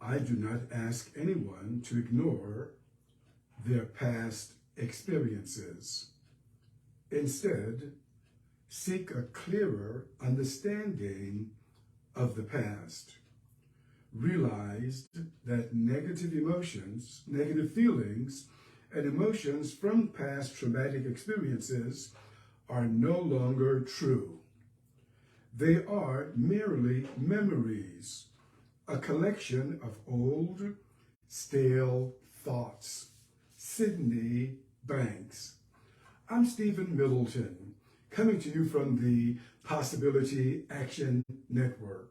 I do not ask anyone to ignore their past experiences. Instead, seek a clearer understanding of the past. Realize that negative emotions, negative feelings, and emotions from past traumatic experiences are no longer true. They are merely memories, a collection of old, stale thoughts. Sydney Banks. I'm Stephen Middleton, coming to you from the Possibility Action Network.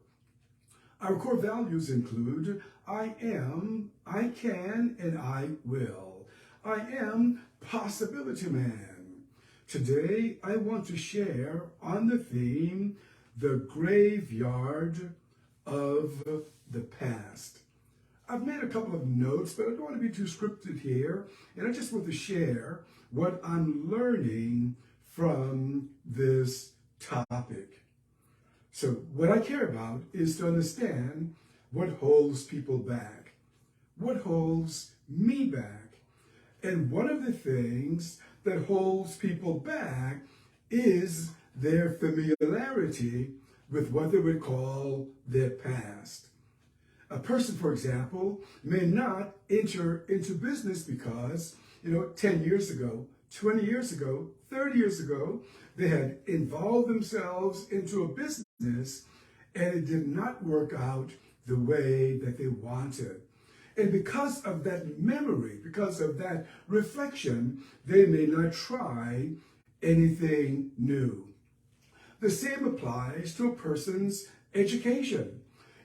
Our core values include I am, I can, and I will. I am Possibility Man. Today, I want to share on the theme, the graveyard of the past. I've made a couple of notes, but I don't want to be too scripted here, and I just want to share what I'm learning from this topic. So what I care about is to understand what holds people back, what holds me back. And one of the things that holds people back is their familiarity with what they would call their past. A person, for example, may not enter into business because, 10 years ago, 20 years ago, 30 years ago, they had involved themselves into a business and it did not work out the way that they wanted. And because of that memory, because of that reflection, they may not try anything new. The same applies to a person's education.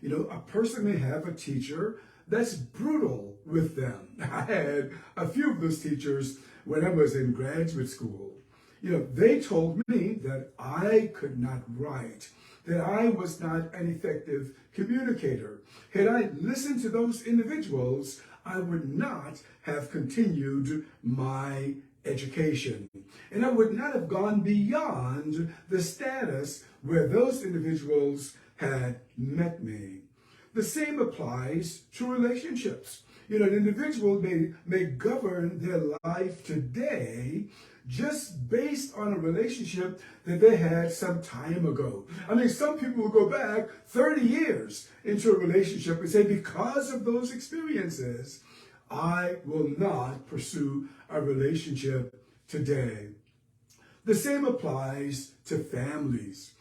A person may have a teacher that's brutal with them. I had a few of those teachers when I was in graduate school. They told me that I could not write, that I was not an effective communicator. Had I listened to those individuals, I would not have continued my education. And I would not have gone beyond the status where those individuals had met me. The same applies to relationships. An individual may govern their life today just based on a relationship that they had some time ago. Some people will go back 30 years into a relationship and say, because of those experiences, I will not pursue a relationship today. The same applies to families.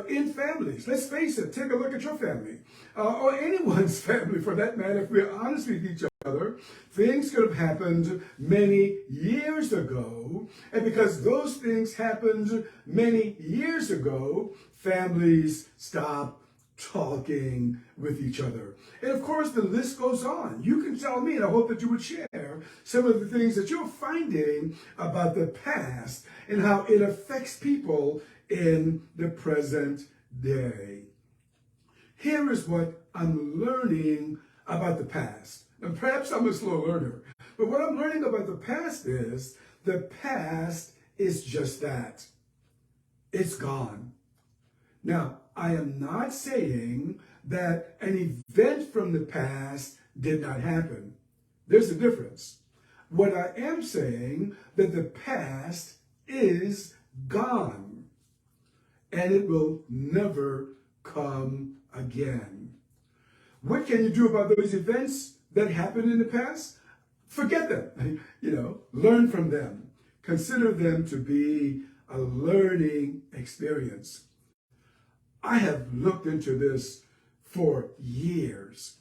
In families, let's face it, take a look at your family, or anyone's family for that matter. If we're honest with each other, things could have happened many years ago, and because those things happened many years ago, families stop talking with each other. And of course, the list goes on. You can tell me, and I hope that you would share some of the things that you're finding about the past and how it affects people in the present day. Here is what I'm learning about the past. And perhaps I'm a slow learner, but what I'm learning about the past is just that. It's gone. Now, I am not saying that an event from the past did not happen. There's a difference. What I am saying that the past is gone. And it will never come again. What can you do about those events that happened in the past? Forget them. Learn from them. Consider them to be a learning experience. I have looked into this for years.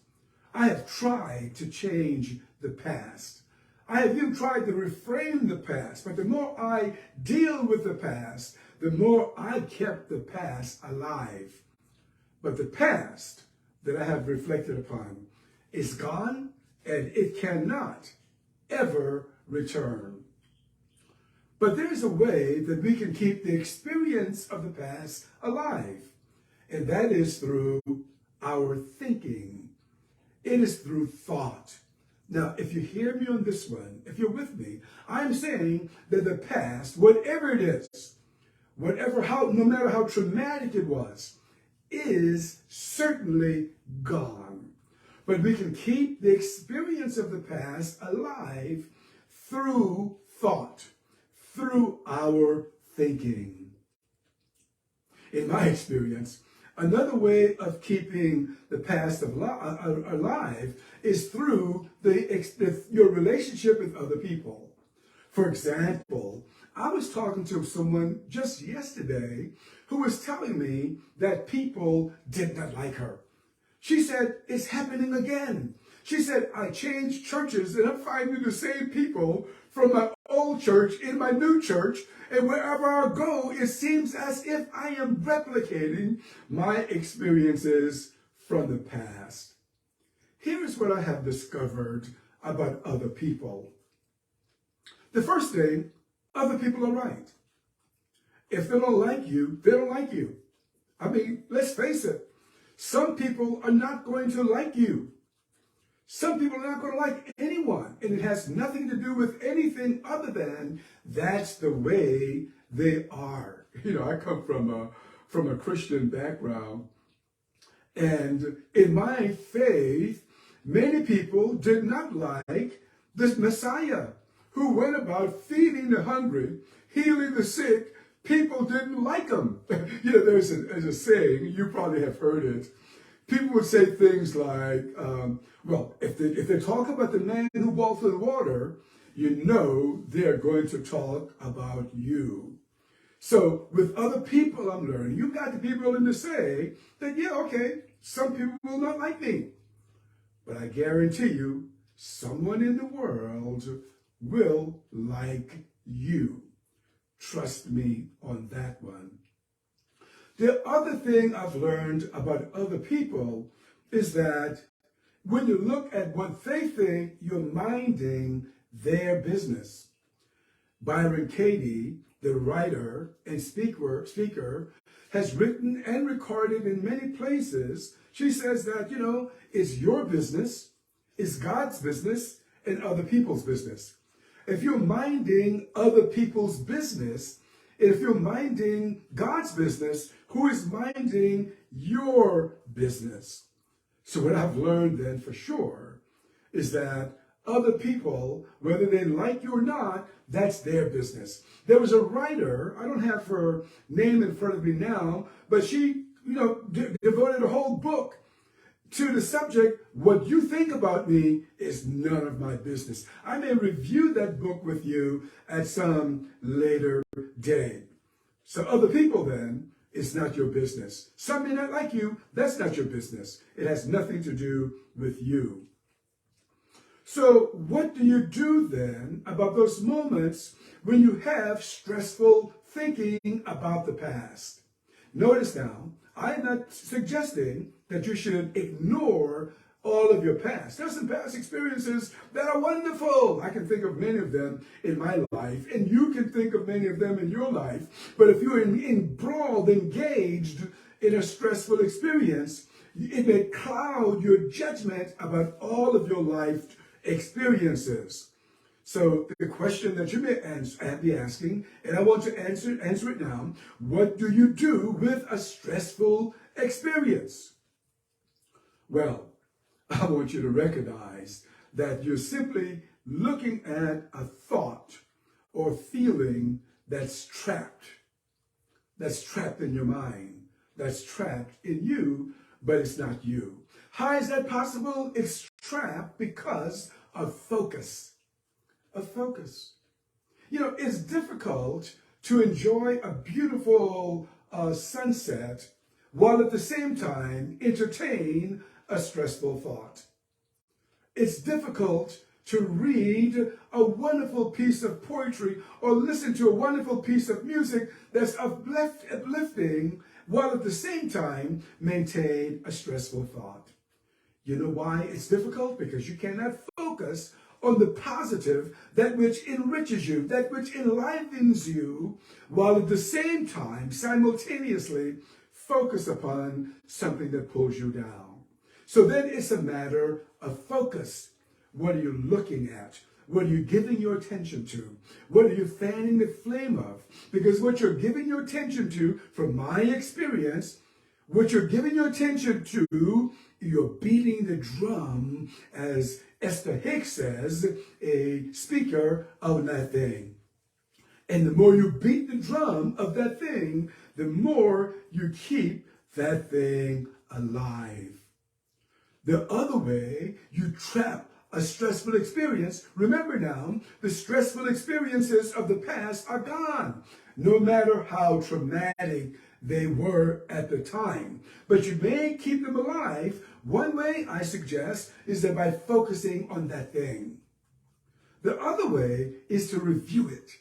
I have tried to change the past. I have even tried to reframe the past, but the more I deal with the past, the more I kept the past alive. But the past that I have reflected upon is gone, and it cannot ever return. But there's a way that we can keep the experience of the past alive, and that is through our thinking. It is through thought. Now, if you hear me on this one, if you're with me, I'm saying that the past, whatever it is, no matter how traumatic it was, is certainly gone. but we can keep the experience of the past alive through thought, through our thinking. In my experience, another way of keeping the past alive is through your relationship with other people. For example, I was talking to someone just yesterday who was telling me that people did not like her. She said, it's happening again. She said, I changed churches and I'm finding the same people from my old church in my new church. And wherever I go, it seems as if I am replicating my experiences from the past. Here is what I have discovered about other people. The first thing, other people are right. If they don't like you, they don't like you. I mean, let's face it. Some people are not going to like you. Some people are not going to like anyone. And it has nothing to do with anything other than that's the way they are. You know, I come from a Christian background. And in my faith, many people did not like this Messiah who went about feeding the hungry, healing the sick. People didn't like him. You know, there's a saying, you probably have heard it. People would say things like, well, if they talk about the man who walked through the water, you know they're going to talk about you. So with other people, I'm learning, you got to be willing to say that, yeah, okay, some people will not like me. But I guarantee you, someone in the world will like you. Trust me on that one. The other thing I've learned about other people is that when you look at what they think, you're minding their business. Byron Katie, the writer and speaker, has written and recorded in many places. She says that, you know, it's your business, it's God's business, and other people's business. If you're minding other people's business, if you're minding God's business, who is minding your business? So what I've learned then for sure is that other people, whether they like you or not, that's their business. There was a writer, I don't have her name in front of me now, but she, you know, devoted a whole book to the subject, what you think about me is none of my business. I may review that book with you at some later day. So other people then, it's not your business. Some may not like you, that's not your business. It has nothing to do with you. So what do you do then about those moments when you have stressful thinking about the past? Notice now, I'm not suggesting that you should ignore all of your past. There's some past experiences that are wonderful. I can think of many of them in my life, and you can think of many of them in your life. But if you're enthralled, engaged in a stressful experience, it may cloud your judgment about all of your life experiences. So the question that you may be asking, and I want to answer it now, what do you do with a stressful experience? Well, I want you to recognize that you're simply looking at a thought or feeling that's trapped in your mind, that's trapped in you, but it's not you. How is that possible? It's trapped because of focus. Of focus. You know, it's difficult to enjoy a beautiful sunset while at the same time entertain a stressful thought. It's difficult to read a wonderful piece of poetry or listen to a wonderful piece of music that's uplifting while at the same time maintain a stressful thought. You know why it's difficult? Because you cannot focus on the positive, that which enriches you, that which enlivens you, while at the same time, simultaneously, focus upon something that pulls you down. So then it's a matter of focus. What are you looking at? What are you giving your attention to? What are you fanning the flame of? Because what you're giving your attention to, from my experience, what you're giving your attention to you're beating the drum, as Esther Hicks says, a speaker of that thing. And the more you beat the drum of that thing, the more you keep that thing alive. The other way, you trap a stressful experience. Remember now, the stressful experiences of the past are gone, no matter how traumatic they were at the time. But you may keep them alive. One way I suggest is that by focusing on that thing. The other way is to review it,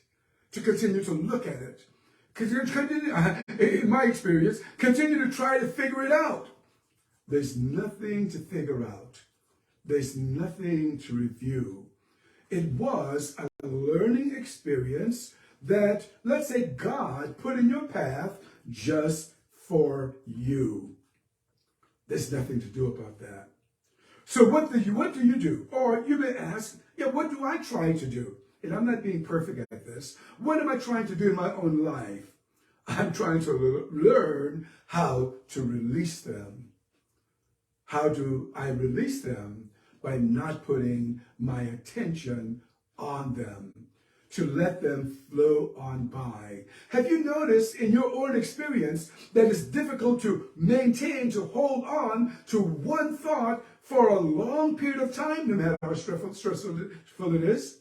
to continue to look at it. Continue, in my experience, continue to try to figure it out. There's nothing to figure out. There's nothing to review. It was a learning experience that, let's say, God put in your path just for you. There's nothing to do about that. So what do you do? Or you may ask, yeah, what do I try to do? And I'm not being perfect at this. What am I trying to do in my own life? I'm trying to learn how to release them. How do I release them? By not putting my attention on them, to let them flow on by. Have you noticed in your own experience that it's difficult to maintain, to hold on to one thought for a long period of time, no matter how stressful it is?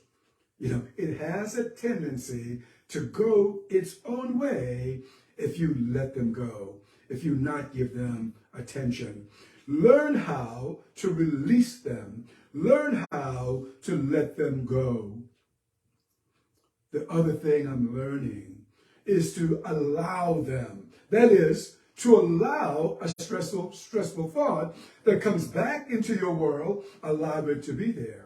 You know, it has a tendency to go its own way if you let them go, if you not give them attention. Learn how to release them. Learn how to let them go. The other thing I'm learning is to allow them. That is, to allow a stressful thought that comes back into your world, allow it to be there.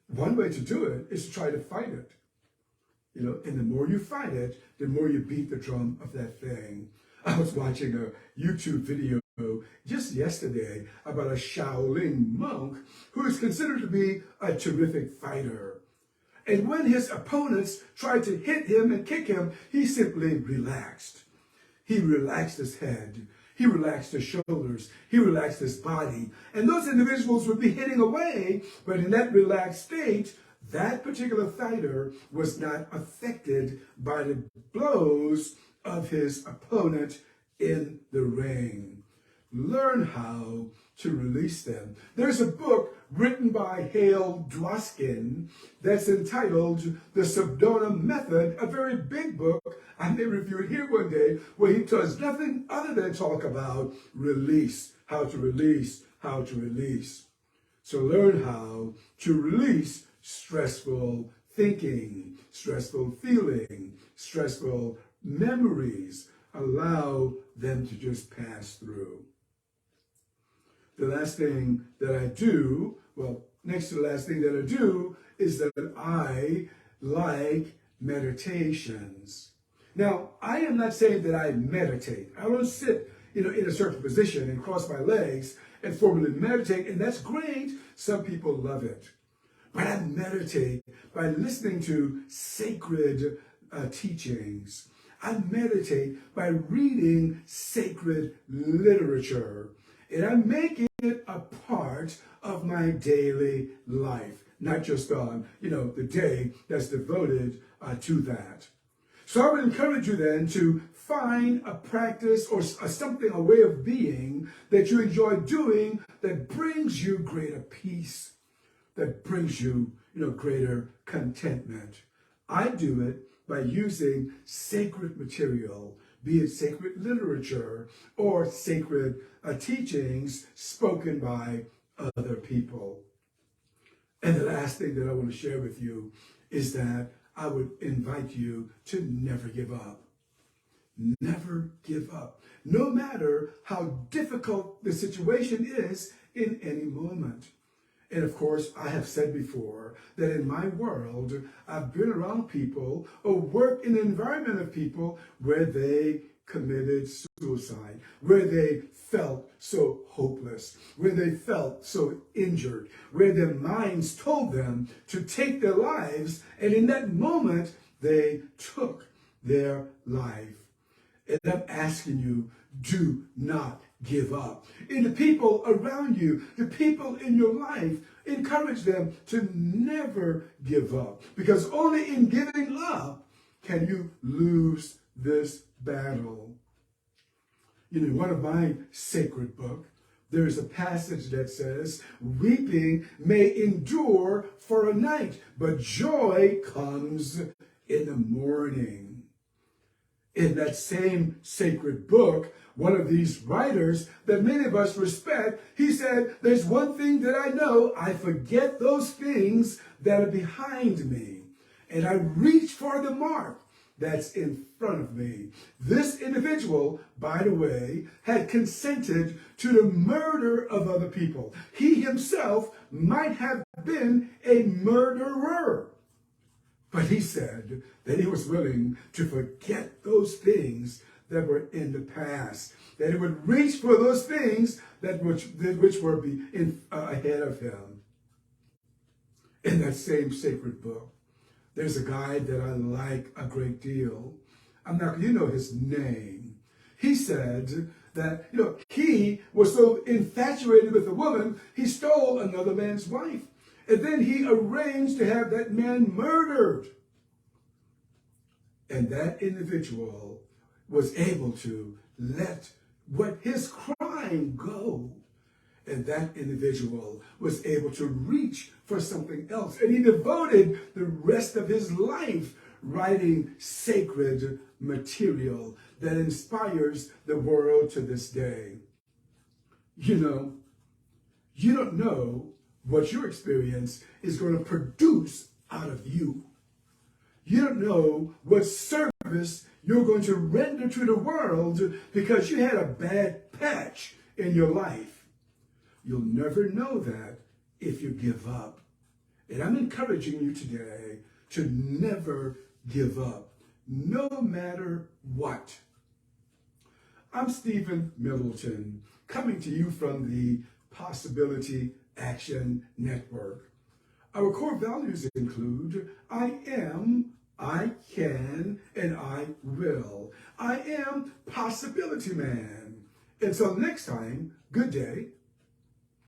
One way to do it is to try to fight it. You know, and the more you fight it, the more you beat the drum of that thing. I was watching a YouTube video just yesterday about a Shaolin monk who is considered to be a terrific fighter. And when his opponents tried to hit him and kick him, he simply relaxed. He relaxed his head. He relaxed his shoulders. He relaxed his body. And those individuals would be hitting away, but in that relaxed state, that particular fighter was not affected by the blows of his opponent in the ring. Learn how to release them. There's a book written by Hale Dwoskin that's entitled The Sedona Method, a very big book. I may review it here one day, where he does nothing other than talk about release, how to release, how to release. So learn how to release stressful thinking, stressful feeling, stressful memories. Allow them to just pass through. The last thing that I do, well, next to the last thing that I do, is that I like meditations. Now, I am not saying that I meditate. I don't sit, in a certain position and cross my legs and formally meditate, and that's great. Some people love it. But I meditate by listening to sacred teachings. I meditate by reading sacred literature. And I make it a part of my daily life, not just on, the day that's devoted to that. So I would encourage you then to find a practice or something, a way of being that you enjoy doing that brings you greater peace, that brings you, greater contentment. I do it by using sacred material, be it sacred literature or sacred teachings spoken by other people. And the last thing that I want to share with you is that I would invite you to never give up. Never give up. No matter how difficult the situation is in any moment. And of course, I have said before that in my world, I've been around people or worked in an environment of people where they committed suicide, where they felt so hopeless, where they felt so injured, where their minds told them to take their lives, and in that moment, they took their life. And I'm asking you, do not give up. And the people around you, the people in your life, encourage them to never give up. Because only in giving up can you lose this battle. You know, one of my sacred books, there is a passage that says, weeping may endure for a night, but joy comes in the morning. In that same sacred book, one of these writers that many of us respect, he said, there's one thing that I know, I forget those things that are behind me, and I reach for the mark that's in front of me. This individual, by the way, had consented to the murder of other people. He himself might have been a murderer. But he said that he was willing to forget those things that were in the past, that he would reach for those things that which were ahead of him. In that same sacred book, there's a guy that I like a great deal. You know his name. He said that, he was so infatuated with a woman, he stole another man's wife. And then he arranged to have that man murdered. And that individual was able to let his crime go. And that individual was able to reach for something else. And he devoted the rest of his life writing sacred material that inspires the world to this day. You don't know what your experience is going to produce out of you. You don't know what service you're going to render to the world because you had a bad patch in your life. You'll never know that if you give up. And I'm encouraging you today to never give up, no matter what. I'm Stephen Middleton, coming to you from the Possibility Action Network. Our core values include I am, I can, and I will. I am Possibility Man. Until next time, good day.